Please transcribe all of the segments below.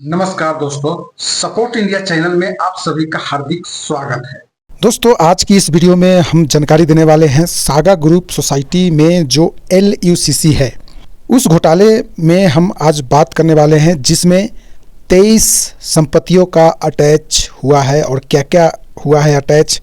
नमस्कार दोस्तों, support India channel में आप सभी का हार्दिक स्वागत है। दोस्तों, आज की इस वीडियो में हम जानकारी देने वाले हैं सागा ग्रुप सोसाइटी में जो LUCC है उस घोटाले में हम आज बात करने वाले हैं, जिसमें 23 संपत्तियों का अटैच हुआ है और क्या क्या हुआ है अटैच।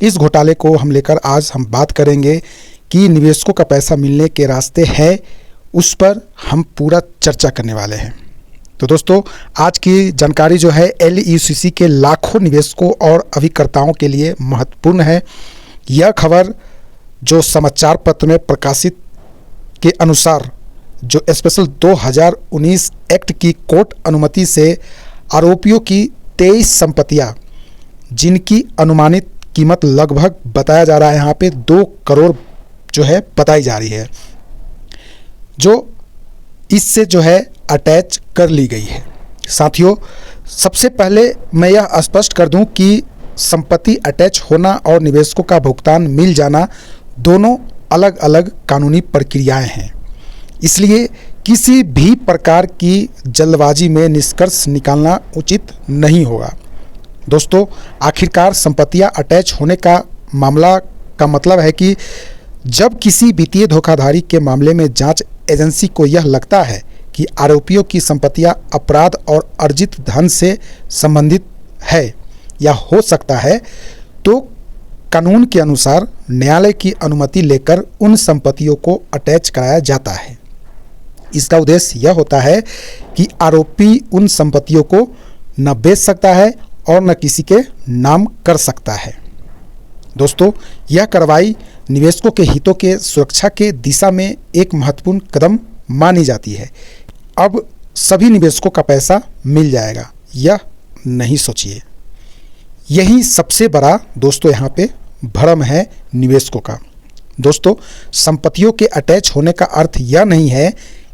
इस घोटाले को हम लेकर आज हम बात करेंगे कि निवेशकों का पैसा मिलने के रास्ते है, उस पर हम पूरा चर्चा करने वाले हैं। तो दोस्तों, आज की जानकारी जो है LUCC के लाखों निवेशकों और अभिकर्ताओं के लिए महत्वपूर्ण है। यह खबर जो समाचार पत्र में प्रकाशित के अनुसार जो स्पेशल 2019 एक्ट की कोर्ट अनुमति से आरोपियों की 23 संपत्तियां, जिनकी अनुमानित कीमत लगभग बताया जा रहा है यहाँ पे 2 करोड़ जो है बताई जा रही है, जो इससे जो है अटैच कर ली गई है। साथियों, सबसे पहले मैं यह स्पष्ट कर दूं कि संपत्ति अटैच होना और निवेशकों का भुगतान मिल जाना दोनों अलग अलग कानूनी प्रक्रियाएं हैं, इसलिए किसी भी प्रकार की जल्दबाजी में निष्कर्ष निकालना उचित नहीं होगा। दोस्तों, आखिरकार संपत्तियां अटैच होने का मामला का मतलब है कि जब किसी वित्तीय धोखाधड़ी के मामले में जांच एजेंसी को यह लगता है कि आरोपियों की संपत्तियां अपराध और अर्जित धन से संबंधित है या हो सकता है, तो कानून के अनुसार न्यायालय की अनुमति लेकर उन संपत्तियों को अटैच कराया जाता है। इसका उद्देश्य यह होता है कि आरोपी उन संपत्तियों को न बेच सकता है और न किसी के नाम कर सकता है। दोस्तों, यह कार्रवाई निवेशकों के हितों के सुरक्षा के दिशा में एक महत्वपूर्ण कदम मानी जाती है। अब सभी निवेशकों का पैसा मिल जाएगा, यह नहीं सोचिए। यही सबसे बड़ा दोस्तों यहाँ पे भ्रम है निवेशकों का। दोस्तों, संपत्तियों के अटैच होने का अर्थ यह नहीं है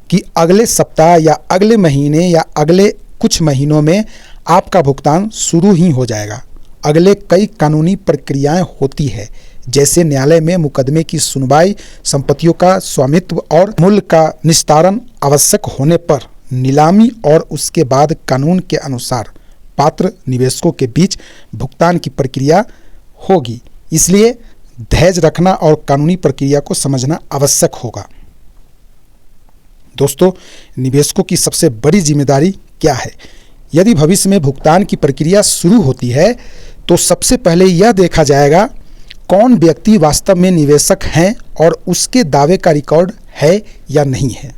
कि अगले सप्ताह या अगले महीने या अगले कुछ महीनों में आपका भुगतान शुरू ही हो जाएगा। अगले कई कानूनी प्रक्रियाएं होती है, जैसे न्यायालय में मुकदमे की सुनवाई, संपत्तियों का स्वामित्व और मूल्य का निस्तारण आवश्यक होने पर नीलामी, और उसके बाद कानून के अनुसार पात्र निवेशकों के बीच भुगतान की प्रक्रिया होगी। इसलिए धैर्य रखना और कानूनी प्रक्रिया को समझना आवश्यक होगा। दोस्तों, निवेशकों की सबसे बड़ी जिम्मेदारी क्या है? यदि भविष्य में भुगतान की प्रक्रिया शुरू होती है तो सबसे पहले यह देखा जाएगा कौन व्यक्ति वास्तव में निवेशक हैं और उसके दावे का रिकॉर्ड है या नहीं है।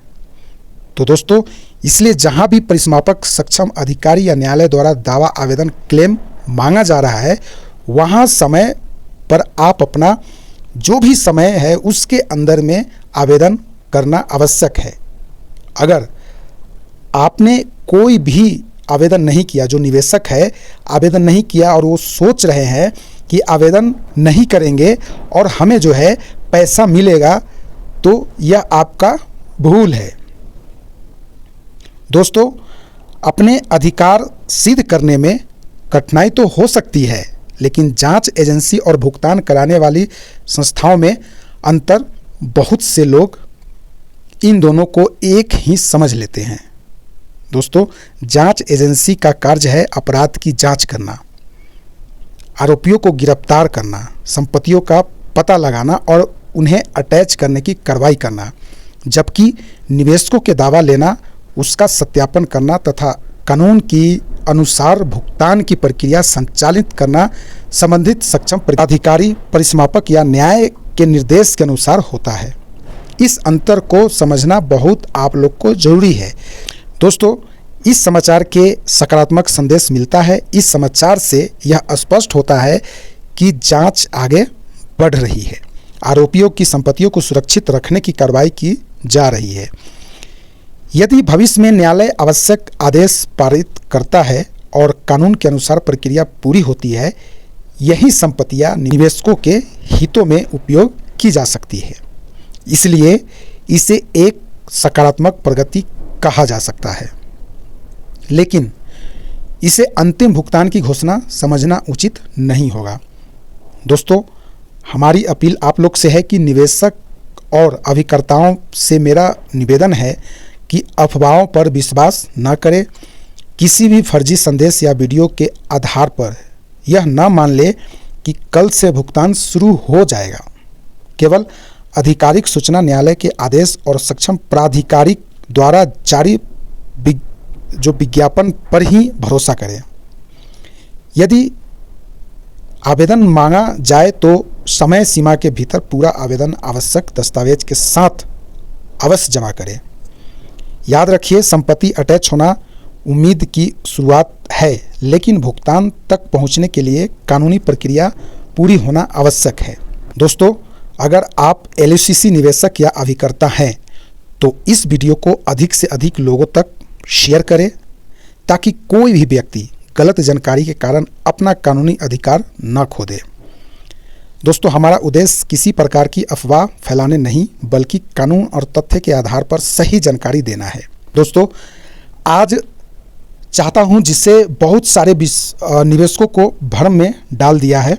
तो दोस्तों, इसलिए जहां भी परिसमापक सक्षम अधिकारी या न्यायालय द्वारा दावा आवेदन क्लेम मांगा जा रहा है, वहां समय पर आप अपना जो भी समय है उसके अंदर में आवेदन करना आवश्यक है। अगर आपने कोई भी आवेदन नहीं किया, जो निवेशक है आवेदन नहीं किया और वो सोच रहे हैं कि आवेदन नहीं करेंगे और हमें जो है पैसा मिलेगा, तो यह आपका भूल है। दोस्तों, अपने अधिकार सिद्ध करने में कठिनाई तो हो सकती है, लेकिन जांच एजेंसी और भुगतान कराने वाली संस्थाओं में अंतर बहुत से लोग इन दोनों को एक ही समझ लेते हैं। दोस्तों, जांच एजेंसी का कार्य है अपराध की जांच करना, आरोपियों को गिरफ्तार करना, संपत्तियों का पता लगाना और उन्हें अटैच करने की कार्रवाई करना, जबकि निवेशकों के दावा लेना, उसका सत्यापन करना तथा कानून की अनुसार भुगतान की प्रक्रिया संचालित करना संबंधित सक्षम अधिकारी, परिसमापक या न्याय के निर्देश के अनुसार होता है। इस अंतर को समझना बहुत आप लोग को जरूरी है। दोस्तों, इस समाचार के सकारात्मक संदेश मिलता है। इस समाचार से यह स्पष्ट होता है कि जांच आगे बढ़ रही है, आरोपियों की संपत्तियों को सुरक्षित रखने की कार्रवाई की जा रही है। यदि भविष्य में न्यायालय आवश्यक आदेश पारित करता है और कानून के अनुसार प्रक्रिया पूरी होती है, यही संपत्तियां निवेशकों के हितों में उपयोग की जा सकती है। इसलिए इसे एक सकारात्मक प्रगति कहा जा सकता है, लेकिन इसे अंतिम भुगतान की घोषणा समझना उचित नहीं होगा। दोस्तों, हमारी अपील आप लोग से है कि निवेशक और अभिकर्ताओं से मेरा निवेदन है कि अफवाहों पर विश्वास न करें। किसी भी फर्जी संदेश या वीडियो के आधार पर यह न मान ले कि कल से भुगतान शुरू हो जाएगा। केवल आधिकारिक सूचना, न्यायालय के आदेश और सक्षम प्राधिकारी द्वारा जारी जो विज्ञापन पर ही भरोसा करें। यदि आवेदन मांगा जाए तो समय सीमा के भीतर पूरा आवेदन आवश्यक दस्तावेज के साथ अवश्य जमा करें। याद रखिए, संपत्ति अटैच होना उम्मीद की शुरुआत है, लेकिन भुगतान तक पहुंचने के लिए कानूनी प्रक्रिया पूरी होना आवश्यक है। दोस्तों, अगर आप LUCC निवेशक या अभिकर्ता हैं तो इस वीडियो को अधिक से अधिक लोगों तक शेयर करें ताकि कोई भी व्यक्ति गलत जानकारी के कारण अपना कानूनी अधिकार न खो दे। दोस्तों, हमारा उद्देश्य किसी प्रकार की अफवाह फैलाने नहीं बल्कि कानून और तथ्य के आधार पर सही जानकारी देना है। दोस्तों, आज चाहता हूं जिससे बहुत सारे निवेशकों को भ्रम में डाल दिया है।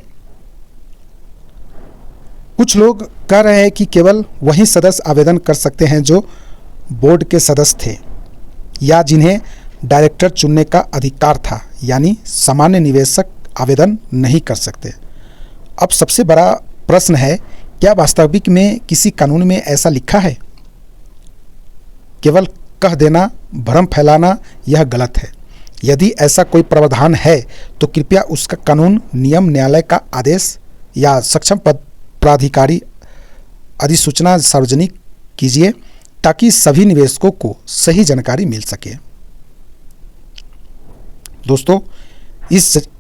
कुछ लोग कह रहे हैं कि केवल वही सदस्य आवेदन कर सकते हैं जो बोर्ड के सदस्य थे या जिन्हें डायरेक्टर चुनने का अधिकार था, यानी सामान्य निवेशक आवेदन नहीं कर सकते। अब सबसे बड़ा प्रश्न है, क्या वास्तविक में किसी कानून में ऐसा लिखा है? केवल कह देना, भ्रम फैलाना यह गलत है। यदि ऐसा कोई प्रावधान है तो कृपया उसका कानून, नियम, न्यायालय का आदेश या सक्षम प्राधिकारी अधिसूचना सार्वजनिक कीजिए ताकि सभी निवेशकों को सही जानकारी मिल सके। दोस्तों,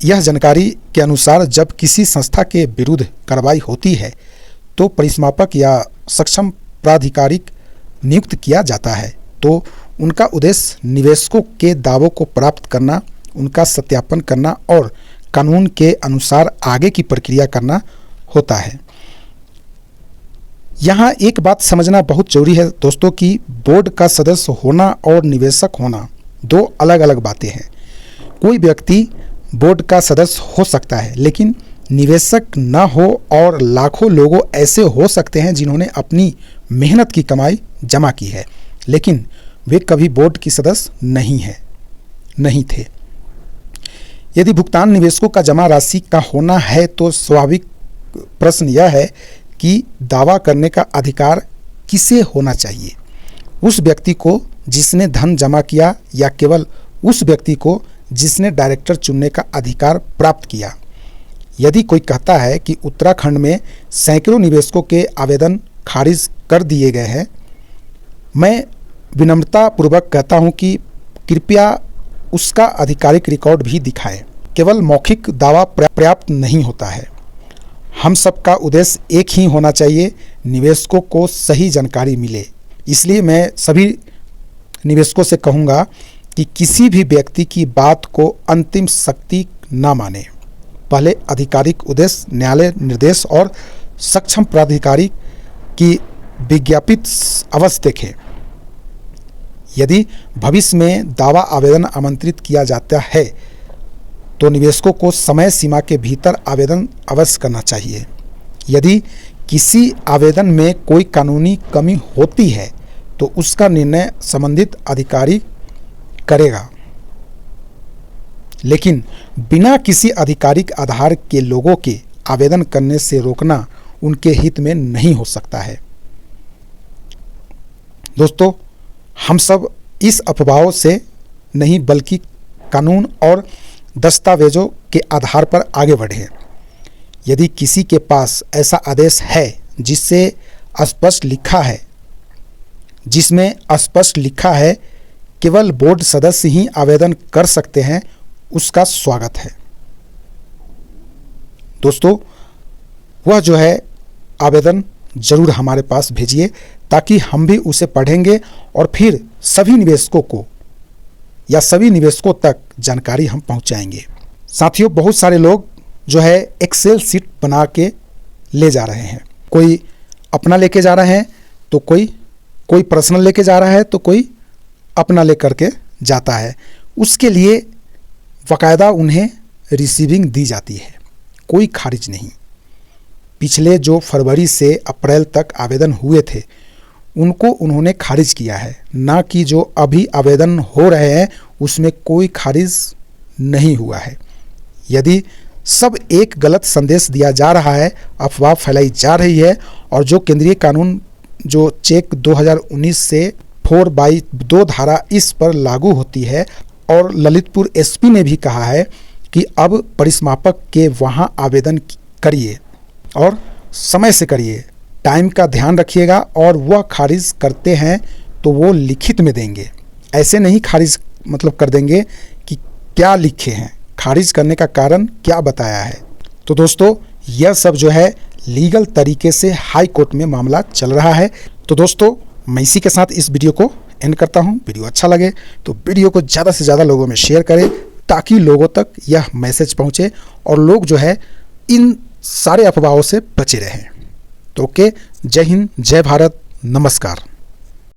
यह जानकारी के अनुसार जब किसी संस्था के विरुद्ध कार्रवाई होती है तो परिसमापक या सक्षम प्राधिकारी नियुक्त किया जाता है, तो उनका उद्देश्य निवेशकों के दावों को प्राप्त करना, उनका सत्यापन करना और कानून के अनुसार आगे की प्रक्रिया करना होता है। यहाँ एक बात समझना बहुत जरूरी है दोस्तों कि बोर्ड का सदस्य होना और निवेशक होना दो अलग अलग बातें हैं। कोई व्यक्ति बोर्ड का सदस्य हो सकता है लेकिन निवेशक न हो, और लाखों लोग ऐसे हो सकते हैं जिन्होंने अपनी मेहनत की कमाई जमा की है लेकिन वे कभी बोर्ड की सदस्य नहीं थे। यदि भुगतान निवेशकों का जमा राशि का होना है तो स्वाभाविक प्रश्न यह है कि दावा करने का अधिकार किसे होना चाहिए? उस व्यक्ति को जिसने धन जमा किया या केवल उस व्यक्ति को जिसने डायरेक्टर चुनने का अधिकार प्राप्त किया? यदि कोई कहता है कि उत्तराखंड में सैकड़ों निवेशकों के आवेदन खारिज कर दिए गए हैं, मैं विनम्रतापूर्वक कहता हूं कि कृपया उसका आधिकारिक रिकॉर्ड भी दिखाएं। केवल मौखिक दावा पर्याप्त नहीं होता है। हम सबका उद्देश्य एक ही होना चाहिए, निवेशकों को सही जानकारी मिले। इसलिए मैं सभी निवेशकों से कहूँगा कि किसी भी व्यक्ति की बात को अंतिम शक्ति न माने। पहले आधिकारिक उद्देश्य, न्यायालय निर्देश और सक्षम प्राधिकारी की विज्ञापित अवश्य देखें। यदि भविष्य में दावा आवेदन आमंत्रित किया जाता है तो निवेशकों को समय सीमा के भीतर आवेदन अवश्य करना चाहिए। यदि किसी आवेदन में कोई कानूनी कमी होती है तो उसका निर्णय संबंधित अधिकारी करेगा, लेकिन बिना किसी आधिकारिक आधार के लोगों के आवेदन करने से रोकना उनके हित में नहीं हो सकता है। दोस्तों, हम सब इस अफवाहों से नहीं बल्कि कानून और दस्तावेजों के आधार पर आगे बढ़ें। यदि किसी के पास ऐसा आदेश है जिसमें स्पष्ट लिखा है केवल बोर्ड सदस्य ही आवेदन कर सकते हैं, उसका स्वागत है। दोस्तों, वह जो है आवेदन जरूर हमारे पास भेजिए ताकि हम भी उसे पढ़ेंगे और फिर सभी निवेशकों तक जानकारी हम पहुंचाएंगे। साथियों, बहुत सारे लोग जो है एक्सेल सीट बना के ले जा रहे हैं। कोई अपना लेके जा रहे हैं तो कोई पर्सनल लेके जा रहा है तो कोई अपना लेकर के जाता है। उसके लिए बाकायदा उन्हें रिसीविंग दी जाती है, कोई खारिज नहीं। पिछले जो फरवरी से अप्रैल तक आवेदन हुए थे उनको उन्होंने खारिज किया है, ना कि जो अभी आवेदन हो रहे हैं उसमें कोई खारिज नहीं हुआ है। यदि सब एक गलत संदेश दिया जा रहा है, अफवाह फैलाई जा रही है और जो केंद्रीय कानून जो चेक 2019 से 4/2 धारा इस पर लागू होती है और ललितपुर एसपी ने भी कहा है कि अब परिसमापक के वहाँ आवेदन करिए और समय से करिए, टाइम का ध्यान रखिएगा और वह खारिज करते हैं तो वो लिखित में देंगे, ऐसे नहीं खारिज कर देंगे कि क्या लिखे हैं, खारिज करने का कारण क्या बताया है। तो दोस्तों यह सब जो है लीगल तरीके से हाई कोर्ट में मामला चल रहा है। तो दोस्तों मैं इसी के साथ इस वीडियो को एंड करता हूँ। वीडियो अच्छा लगे तो वीडियो को ज़्यादा से ज़्यादा लोगों में शेयर करें ताकि लोगों तक यह मैसेज पहुँचे और लोग जो है इन सारे अफवाहों से बचे रहें। तो ओके, जय हिंद, जय भारत, नमस्कार।